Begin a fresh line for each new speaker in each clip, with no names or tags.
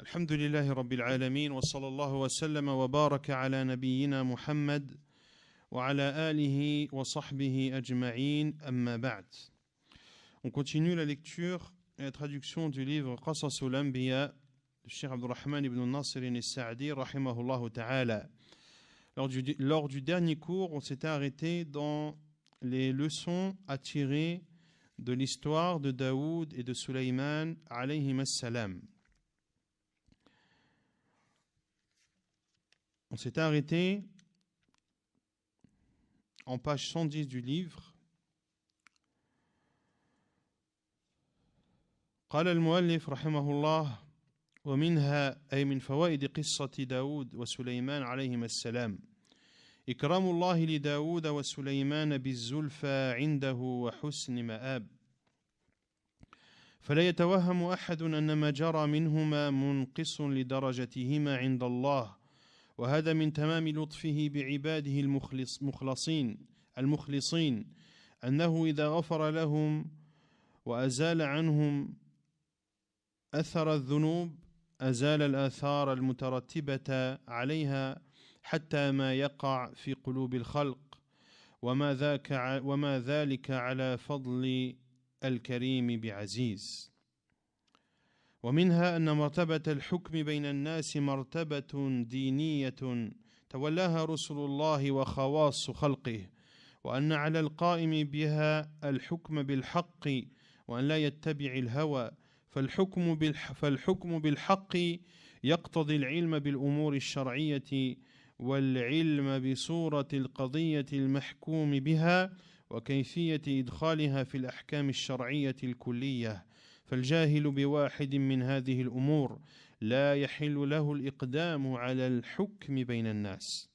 الحمد لله رب العالمين وصلى الله وسلم وبارك على نبينا محمد وعلى آله وصحبه أجمعين أما بعد. On continue la lecture et la traduction du livre Qasasul Anbiya de Cheikh Abdurrahman ibn Nasir al-Sa'di rahimahullah ta'ala. Lors du dernier cours, on s'était arrêté dans les leçons à tirer de l'histoire de Daoud et de Sulaiman alayhim as-salam. On s'était arrêté en page 110 du livre. قال المؤلف رحمه الله ومنها أي من فوائد قصة داود وسليمان عليهما السلام إكرام الله لداود وسليمان بالزلفى عنده وحسن مآب فلا يتوهم أحد أن ما جرى منهما منقص لدرجتهما عند الله وهذا من تمام لطفه بعباده المخلصين أنه إذا غفر لهم وأزال عنهم أثر الذنوب أزال الآثار المترتبة عليها حتى ما يقع في قلوب الخلق وما ذلك على فضل الكريم بعزيز ومنها أن مرتبة الحكم بين الناس مرتبة دينية تولاها رسل الله وخواص خلقه وأن على القائم بها الحكم بالحق وأن لا يتبع الهوى فالحكم بالحق يقتضي العلم بالأمور الشرعية والعلم بصورة القضية المحكوم بها وكيفية إدخالها في الأحكام الشرعية الكلية فالجاهل بواحد من هذه الأمور لا يحل له الإقدام على الحكم بين الناس.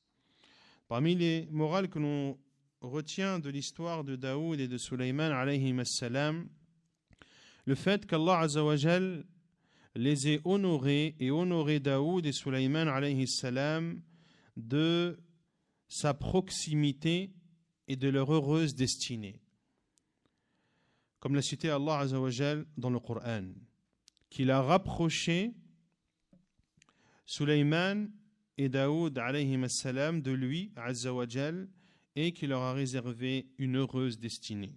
Parmi les morales que l'on retient de l'histoire de Daoud et de Sulaiman alayhim as-salam, le fait qu'Allah Azza wa Jal les ait honorés et honoré Daoud et Sulaiman alayhi salam de sa proximité et de leur heureuse destinée. Comme l'a cité Allah Azza wa Jal dans le Coran, qu'il a rapproché Sulaiman et Daoud alayhim salam de lui, Azza wa Jal, et qu'il leur a réservé une heureuse destinée.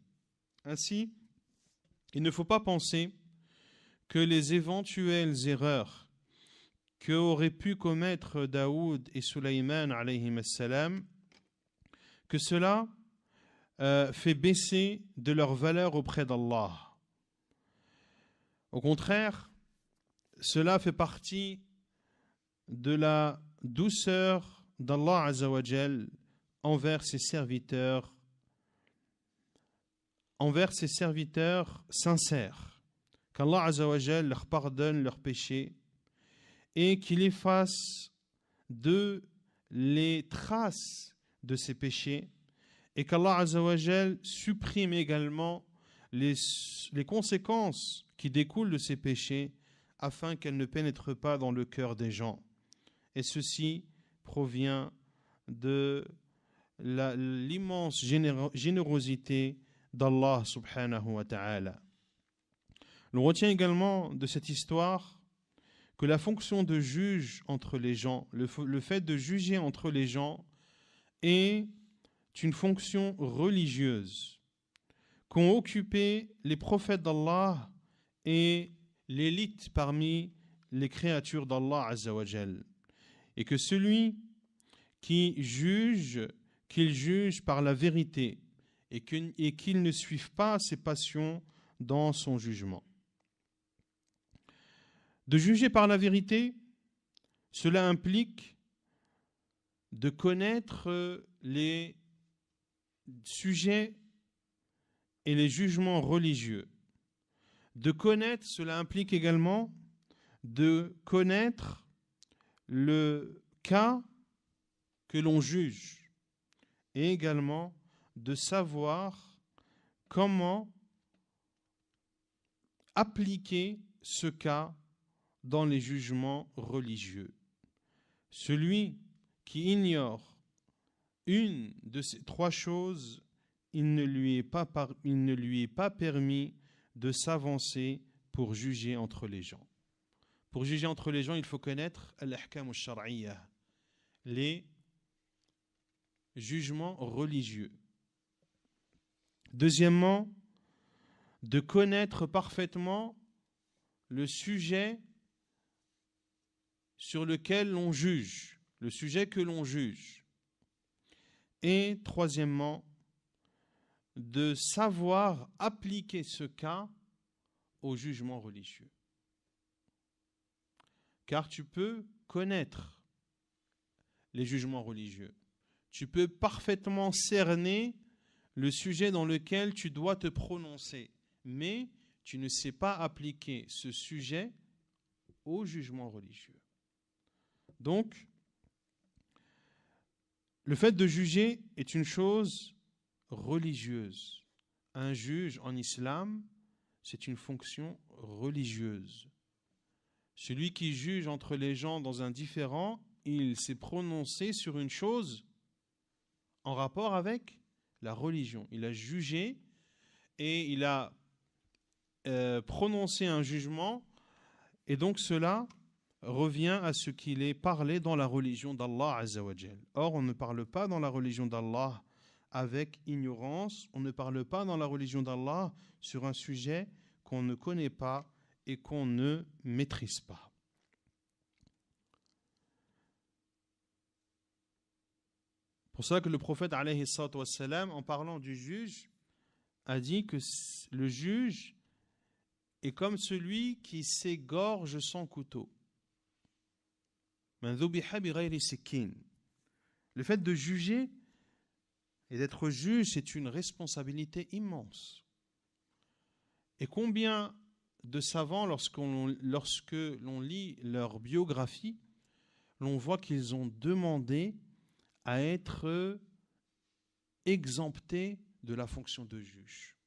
Ainsi, il ne faut pas penser que les éventuelles erreurs qu'auraient pu commettre Daoud et Sulaiman alayhim salam, que cela fait baisser de leur valeur auprès d'Allah. Au contraire, cela fait partie de la douceur d'Allah Azza wa Jal envers ses serviteurs sincères, qu'Allah Azza wa Jal leur pardonne leurs péchés et qu'il efface d'eux les traces de ces péchés et qu'Allah Azza wa Jal supprime également les conséquences qui découlent de ces péchés afin qu'elles ne pénètrent pas dans le cœur des gens. Et ceci provient de l'immense générosité d'Allah subhanahu wa ta'ala. L'on retient également de cette histoire que la fonction de juge entre les gens, le fait de juger entre les gens est une fonction religieuse qu'ont occupé les prophètes d'Allah et l'élite parmi les créatures d'Allah Azza wa Jal. Et que celui qui juge, qu'il juge par la vérité et qu'il ne suive pas ses passions dans son jugement. De juger par la vérité, cela implique de connaître les sujets et les jugements religieux. De connaître, cela implique également de connaître le cas que l'on juge et également de savoir comment appliquer ce cas dans les jugements religieux. Celui qui ignore une de ces trois choses, il ne lui est pas permis de s'avancer pour juger entre les gens. Pour juger entre les gens, il faut connaître al-ahkam al-shar'iyya, les jugements religieux. Deuxièmement, de connaître parfaitement le sujet sur lequel l'on juge, le sujet que l'on juge. Et troisièmement, de savoir appliquer ce cas au jugement religieux. Car tu peux connaître les jugements religieux. Tu peux parfaitement cerner le sujet dans lequel tu dois te prononcer, mais tu ne sais pas appliquer ce sujet au jugement religieux. Donc, le fait de juger est une chose religieuse. Un juge en islam, c'est une fonction religieuse. Celui qui juge entre les gens dans un différend, il s'est prononcé sur une chose en rapport avec la religion. Il a jugé et il a prononcé un jugement, et donc cela revient à ce qu'il est parlé dans la religion d'Allah Azza wa Jal. Or, on ne parle pas dans la religion d'Allah avec ignorance, on ne parle pas dans la religion d'Allah sur un sujet qu'on ne connaît pas et qu'on ne maîtrise pas. Pour ça que le prophète alayhi salatu wassalam, en parlant du juge, a dit que le juge est comme celui qui s'égorge sans couteau. Le fait de juger et d'être juge, c'est une responsabilité immense. Et combien de savants, lorsque l'on lit leur biographie, l'on voit qu'ils ont demandé à être exemptés de la fonction de juge.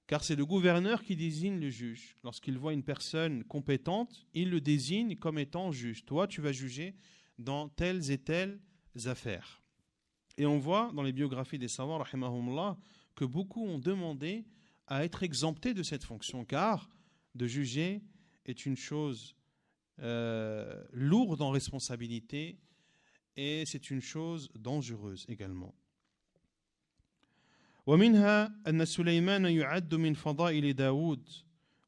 Car c'est le gouverneur qui désigne le juge. Lorsqu'il voit une personne compétente, il le désigne comme étant juge. Toi, tu vas juger dans telles et telles affaires. Et on voit dans les biographies des savants, rahimahumullah, que beaucoup ont demandé à être exemptés de cette fonction, car de juger est une chose lourde en responsabilité et c'est une chose dangereuse également. ومنها أن سليمان يعد من فضائل داود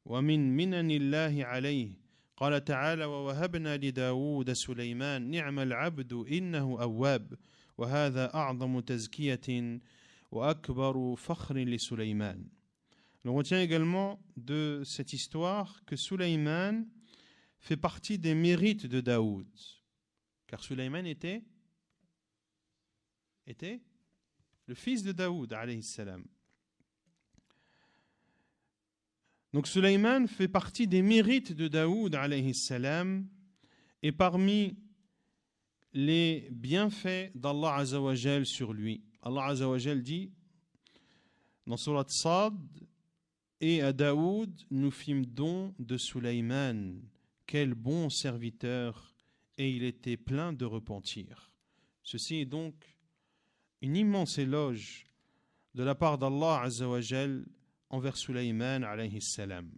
ومن منن الله عليه قال تعالى ووهبنا لداود سليمان نعم العبد إنه أواب وهذا أعظم تزكية وأكبر فخر لسليمان. On retient également de cette histoire que Sulayman fait partie des mérites de Daoud, car Sulayman était le fils de Daoud, alayhi salam. Donc Sulayman fait partie des mérites de Daoud, alayhi salam, et parmi les bienfaits d'Allah Azza wa Jal sur lui. Allah Azza wa Jal dit dans Surat Sad, et à Daoud nous fîmes don de Sulayman, quel bon serviteur, et il était plein de repentir. Ceci est donc une immense éloge de la part d'Allah Azza wa Jal envers Sulayman alayhi salam.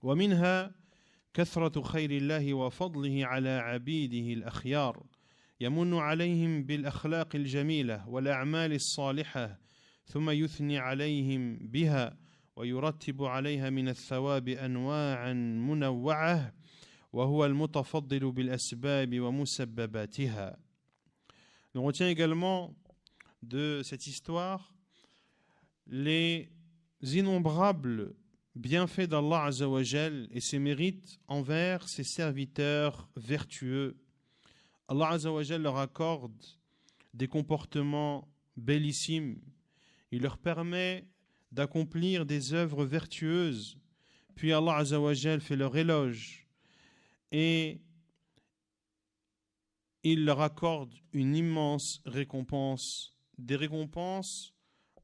ومنها كثرة خير الله وفضله على عبيده الأخيار يمن عليهم بالأخلاق الجميلة والأعمال الصالحة ثم يثني عليهم بها ويرتب عليها من الثواب أنواعا منوعة وهو المتفضل بالأسباب ومسبباتها. On retient également de cette histoire les innombrables bienfaits d'Allah Azza wa Jal et ses mérites envers ses serviteurs vertueux. Allah Azza wa Jal leur accorde des comportements bellissimes. Il leur permet d'accomplir des œuvres vertueuses. Puis Allah Azza wa Jal fait leur éloge et il leur accorde une immense récompense, des récompenses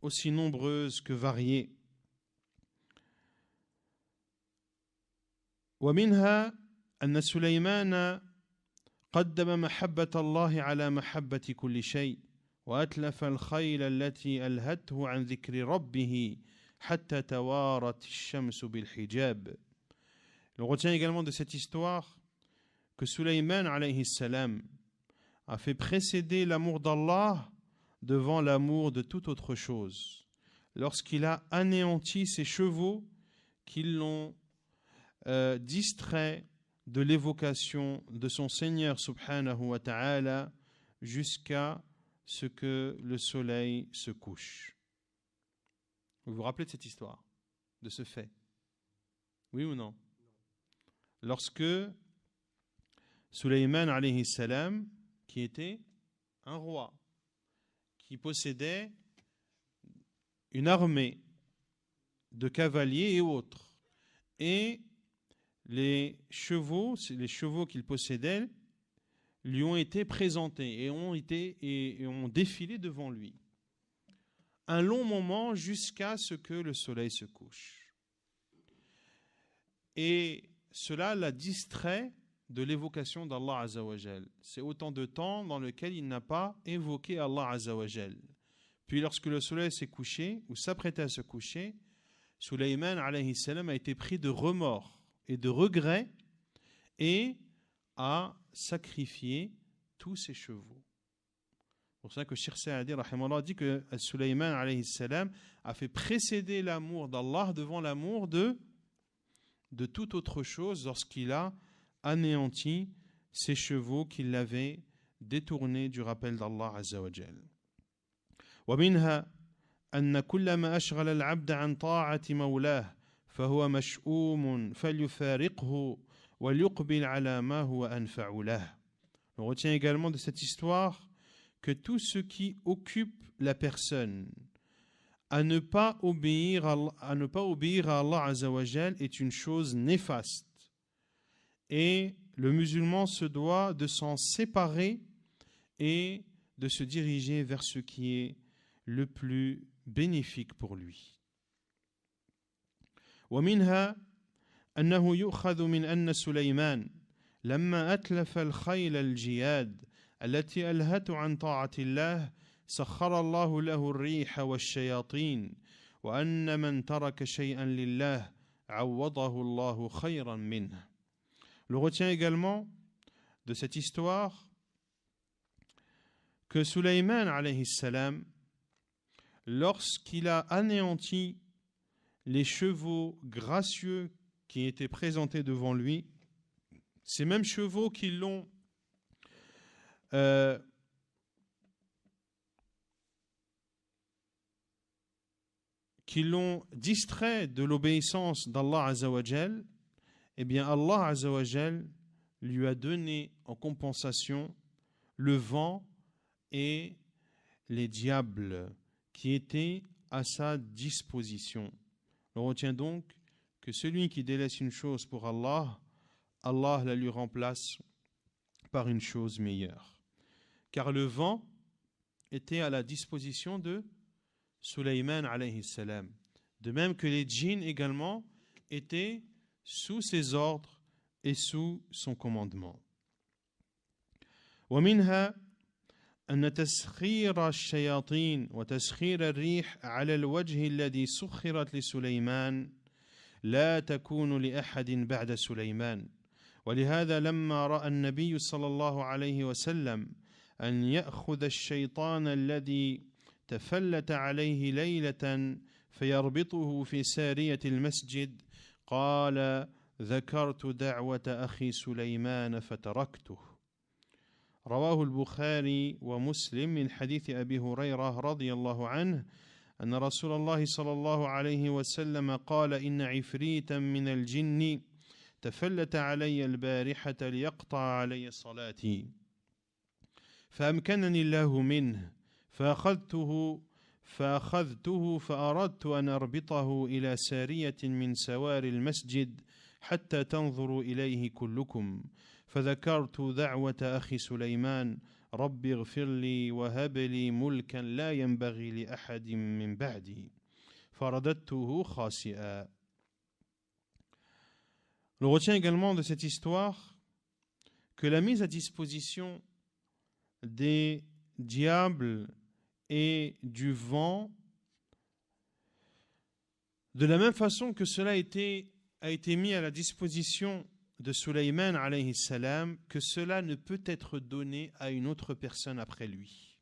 aussi nombreuses que variées. ومنها أن سليمان قدم محبة الله على محبة كل شيء وأتلف الخيل التي ألهته عن ذكر ربه حتى توارت الشمس بالحجاب. On retient également de cette histoire que Sulayman alayhi salam a fait précéder l'amour d'Allah devant l'amour de toute autre chose. Lorsqu'il a anéanti ses chevaux qui l'ont distrait de l'évocation de son Seigneur subhanahu wa ta'ala jusqu'à ce que le soleil se couche. Vous vous rappelez de cette histoire, de ce fait? Oui ou non? Lorsque Sulayman alayhi salam, qui était un roi, qui possédait une armée de cavaliers et autres, et les chevaux qu'il possédait lui ont été présentés et ont défilé devant lui un long moment jusqu'à ce que le soleil se couche. Et cela l'a distrait de l'évocation d'Allah Azza wa Jal. C'est autant de temps dans lequel il n'a pas évoqué Allah Azza wa Jal. Puis lorsque le soleil s'est couché ou s'apprêtait à se coucher, Sulayman alayhi salam a été pris de remords et de regrets et a sacrifié tous ses chevaux. C'est pour ça que Cheikh Saadi rahimallah dit que Sulayman alayhi salam a fait précéder l'amour d'Allah devant l'amour de toute autre chose lorsqu'il a anéanti ses chevaux qui l'avaient détourné du rappel d'Allah Azza wa Jal. ومنها أن كل ما أشغل العبد عن طاعة مولاه فهو مشؤوم فليفارقه وليقبل على ما هو أنفع له. On retient également de cette histoire que tout ce qui occupe la personne à ne pas obéir à Allah Azza wa Jal est une chose néfaste. Et le musulman se doit de s'en séparer et de se diriger vers ce qui est le plus bénéfique pour lui. ومنها أنه يؤخذ من أن سليمان لما أتلف الخيل الجياد التي ألهته عن طاعة الله سخر الله له الريح والشياطين وأن من ترك شيئا لله عوضه الله خيرا منه. On retient également de cette histoire que Sulayman alayhi salam, lorsqu'il a anéanti les chevaux gracieux qui étaient présentés devant lui, ces mêmes chevaux qui l'ont distrait de l'obéissance d'Allah Azza wa Jal, eh bien Allah Azza wa Jal lui a donné en compensation le vent et les diables qui étaient à sa disposition. On retient donc que celui qui délaisse une chose pour Allah, Allah la lui remplace par une chose meilleure. Car le vent était à la disposition de Sulayman alayhi salam. De même que les djinns également étaient sous ses ordres et sous son commandement. ومنها أن تسخير الشياطين وتسخير الريح على الوجه الذي سخرت لسليمان لا تكون لأحد بعد سليمان. ولهذا لما رأى النبي صلى الله عليه وسلم أن يأخذ الشيطان الذي تفلت عليه ليلة فيربطه في سارية المسجد قال ذكرت دعوة أخي سليمان فتركته. رواه البخاري ومسلم من حديث أبي هريرة رضي الله عنه أن رسول الله صلى الله عليه وسلم قال إن عفريتا من الجن تفلت علي البارحة ليقطع علي صلاتي فأمكنني الله منه فأخذته فأردت أن أربطه إلى سارية من سوار المسجد حتى تنظروا إليه كلكم فذكرت دعوة أخي سليمان رب اغفر لي وهب لي ملكا لا ينبغي لأحد من بعدي فرددته خاسئا. On retient également de cette histoire que la mise à disposition des diables et du vent, de la même façon que cela a été a été mis à la disposition de Sulayman alayhi salam, que cela ne peut être donné à une autre personne après lui.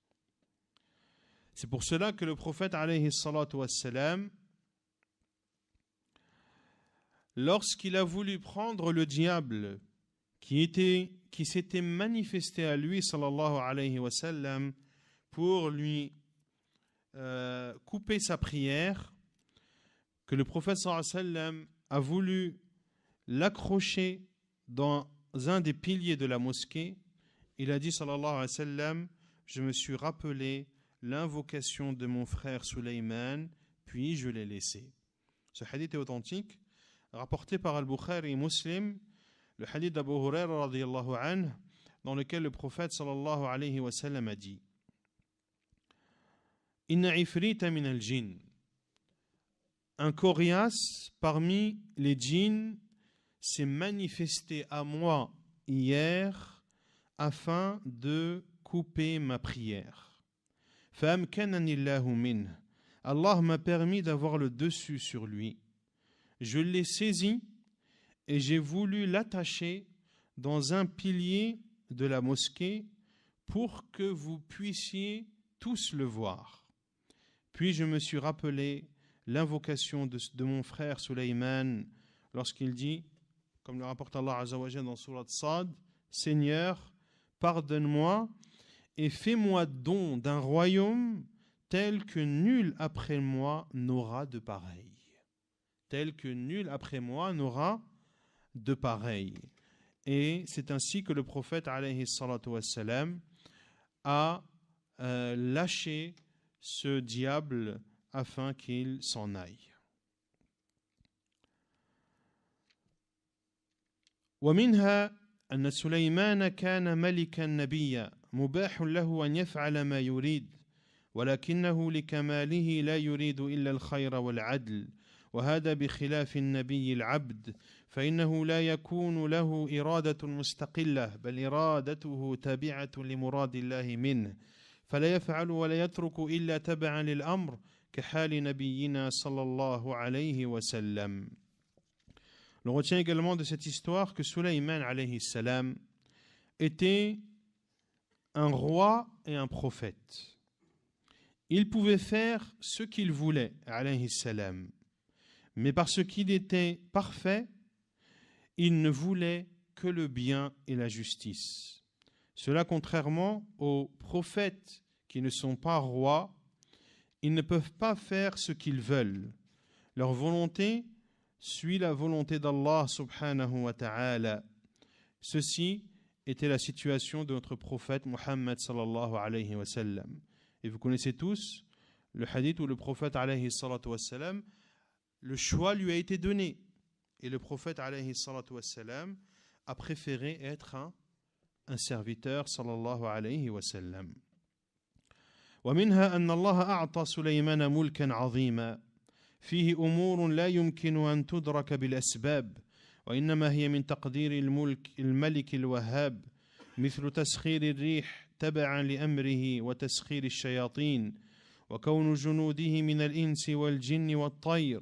C'est pour cela que le prophète alayhi salatu wassalam, lorsqu'il a voulu prendre le diable qui s'était manifesté à lui sallallahu alayhi wa sallam pour lui couper sa prière, que le prophète sallallahu alayhi wa sallam a voulu l'accrocher dans un des piliers de la mosquée, il a dit sallallahu alayhi wa sallam, je me suis rappelé l'invocation de mon frère Sulayman, puis je l'ai laissé. Ce hadith est authentique, rapporté par Al-Bukhari et Muslim, le hadith d'Abu Hurayra radiyallahu anhu, dans lequel le prophète sallallahu alayhi wa sallam a dit: Inna ifrita min al-jinn, un coriace parmi les djinns s'est manifesté à moi hier afin de couper ma prière. Fa'amkanani Allahu min, Allah m'a permis d'avoir le dessus sur lui. Je l'ai saisi et j'ai voulu l'attacher dans un pilier de la mosquée pour que vous puissiez tous le voir. Puis je me suis rappelé l'invocation de mon frère Sulayman lorsqu'il dit, comme le rapporte Allah Azza wa Jalla dans Surat Sad, Seigneur, pardonne-moi et fais-moi don d'un royaume tel que nul après moi n'aura de pareil. Tel que nul après moi n'aura de pareil. Et c'est ainsi que le prophète alayhi salatu wassalam a lâché ce diable afin qu'il s'en aille. ومنها أن سليمان كان ملكا نبيا مباح له أن يفعل ما يريد ولكنه لكماله لا يريد إلا الخير والعدل وهذا بخلاف النبي العبد فإنه لا يكون له إرادة مستقلة بل إرادته تابعة لمراد الله منه فلا يفعل ولا يترك إلا تبعا للأمر كحال نبينا صلى الله عليه وسلم. On retient également de cette histoire que Sulayman alayhi salam était un roi et un prophète. Il pouvait faire ce qu'il voulait alayhi salam, mais parce qu'il était parfait, il ne voulait que le bien et la justice. Cela contrairement aux prophètes qui ne sont pas rois, ils ne peuvent pas faire ce qu'ils veulent. Leur volonté suit la volonté d'Allah subhanahu wa ta'ala. Ceci était la situation de notre prophète Muhammad sallallahu alayhi wa sallam. Et vous connaissez tous le hadith où le prophète alayhi salatu wa sallam, le choix lui a été donné. Et le prophète alayhi salatu wa sallam a préféré être un serviteur sallallahu alayhi wa sallam. ومنها أن الله أعطى سليمان ملكا عظيما فيه أمور لا يمكن أن تدرك بالأسباب وإنما هي من تقدير الملك الوهاب مثل تسخير الريح تبعا لأمره وتسخير الشياطين وكون جنوده من الإنس والجن والطير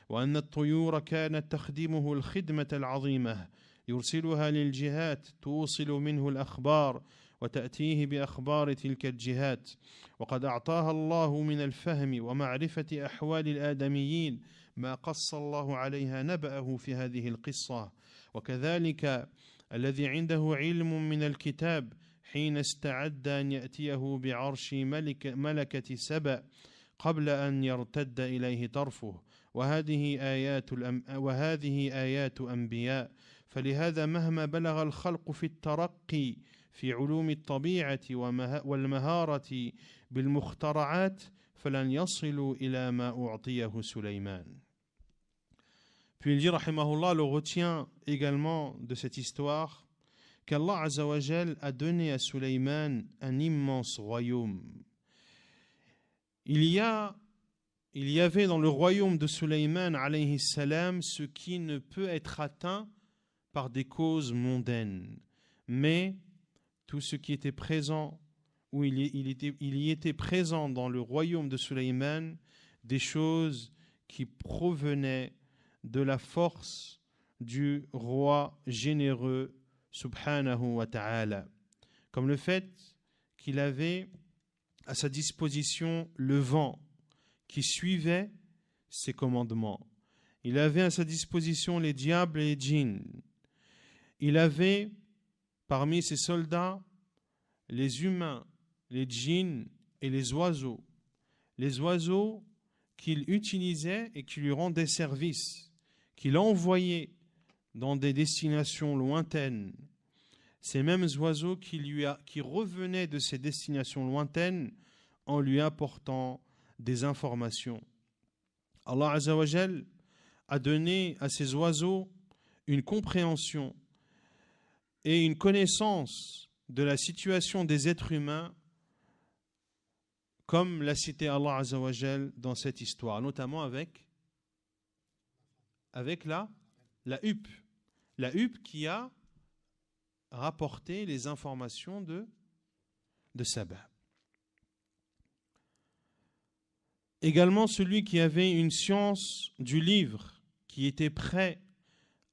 وأن الطيور كانت تخدمه الخدمة العظيمة يرسلها للجهات توصل منه الأخبار وتأتيه بأخبار تلك الجهات وقد أعطاها الله من الفهم ومعرفة أحوال الآدميين ما قص الله عليها نبأه في هذه القصة وكذلك الذي عنده علم من الكتاب حين استعد أن يأتيه بعرش ملكة سبأ قبل أن يرتد إليه طرفه وهذه آيات أنبياء فلهذا مهما بلغ الخلق في الترقي في علوم الطبيعة والمهارة بالمخترعات فلن يصلوا إلى ما أعطيه سليمان. Puis il dit, rahimahullah, le retient également de cette histoire qu'Allah Azza wa Jal a donné à Sulayman un immense royaume. Il y avait dans le royaume de Sulayman alayhi salam ce qui ne peut être atteint par des causes mondaines, mais tout ce qui était présent, où il y était présent dans le royaume de Sulayman, des choses qui provenaient de la force du roi généreux subhanahu wa ta'ala, comme le fait qu'il avait à sa disposition le vent qui suivait ses commandements. Il avait à sa disposition les diables et les djinns. Il avait parmi ses soldats les humains, les djinns et les oiseaux. Les oiseaux qu'il utilisait et qui lui rendaient service, qu'il envoyait dans des destinations lointaines. Ces mêmes oiseaux qui revenaient de ces destinations lointaines en lui apportant des informations. Allah Azza wa Jal a donné à ces oiseaux une compréhension et une connaissance de la situation des êtres humains, comme l'a cité Allah Azza wa Jal dans cette histoire, notamment avec la huppe. La huppe qui a rapporté les informations de Saba. Également celui qui avait une science du livre, qui était prêt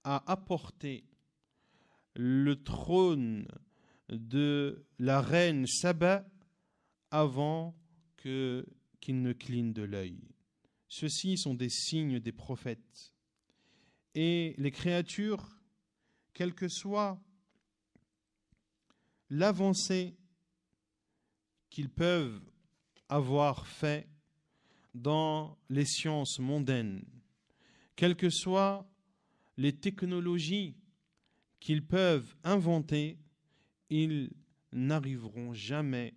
à apporter le trône de la reine Saba avant qu'il ne cligne de l'œil. Ceux-ci sont des signes des prophètes. Et les créatures, quelle que soit l'avancée qu'ils peuvent avoir fait dans les sciences mondaines, quelles que soient les technologies qu'ils peuvent inventer, ils n'arriveront jamais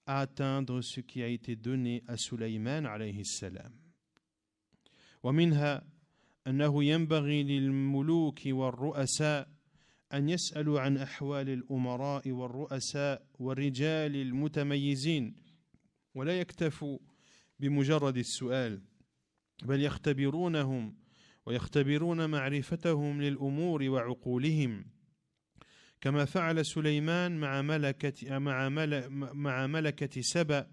à atteindre ce qui a été donné à Sulayman alayhi salam. ومنها أنه ينبغي للملوك والرؤساء أن يسألوا عن أحوال الأمراء والرؤساء والرجال المتميزين ولا يكتفوا بمجرد السؤال بل يختبرونهم ويختبرون معرفتهم للأمور وعقولهم كما فعل سليمان مع ملكة سبأ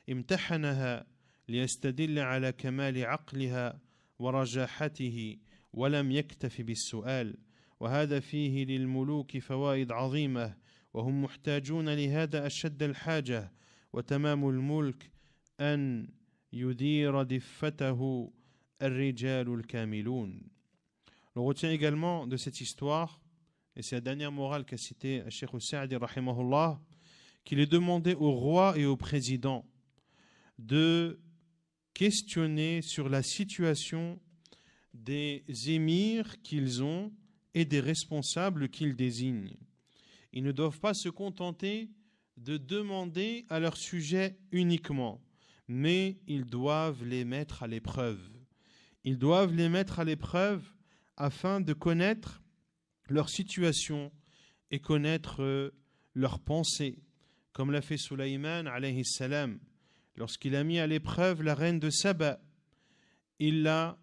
امتحنها ليستدل على كمال عقلها ورجاحته ولم يكتف بالسؤال وهذا فيه للملوك فوائد عظيمة وهم محتاجون لهذا أشد الحاجة وتمام الملك أن يدير دفته الرجال الكاملون. On retient également de cette histoire, et c'est la dernière morale qu'a citée Cheikh Sa'di rahimahullah, qu'il est demandé au roi et au président de questionner sur la situation des émirs qu'ils ont et des responsables qu'ils désignent. Ils ne doivent pas se contenter de demander à leur sujet uniquement, mais ils doivent les mettre à l'épreuve. Ils doivent les mettre à l'épreuve afin de connaître leur situation et connaître leurs pensées, comme l'a fait Sulayman alayhi salam. Lorsqu'il a mis à l'épreuve la reine de Saba, il l'a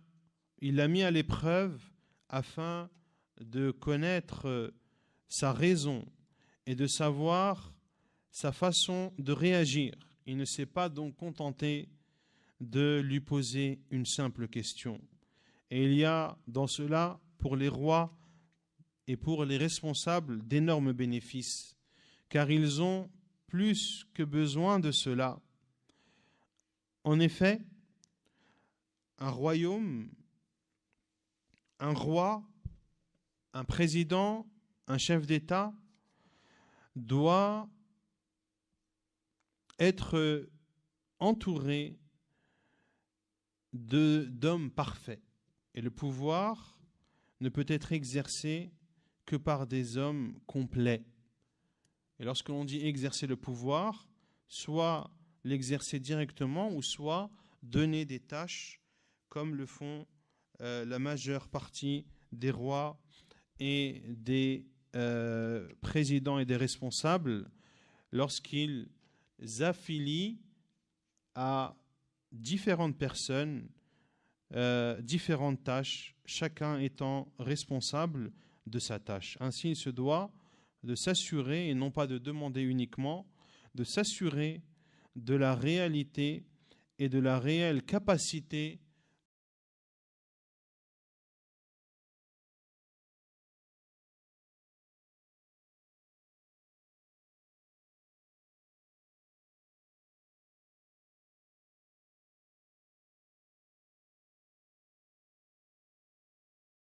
mis à l'épreuve afin de connaître sa raison et de savoir sa façon de réagir. Il ne s'est pas donc contenté de lui poser une simple question. Et il y a dans cela, pour les rois et pour les responsables, d'énormes bénéfices, car ils ont plus que besoin de cela. En effet, un royaume, un roi, un président, un chef d'État doit être entouré d'hommes parfaits. Et le pouvoir ne peut être exercé que par des hommes complets. Et lorsque l'on dit exercer le pouvoir, soit l'exercer directement ou soit donner des tâches comme le font la majeure partie des rois et des présidents et des responsables lorsqu'ils affilient à différentes personnes différentes tâches, chacun étant responsable de sa tâche. Ainsi, il se doit de s'assurer, et non pas de demander uniquement, de s'assurer de la réalité et de la réelle capacité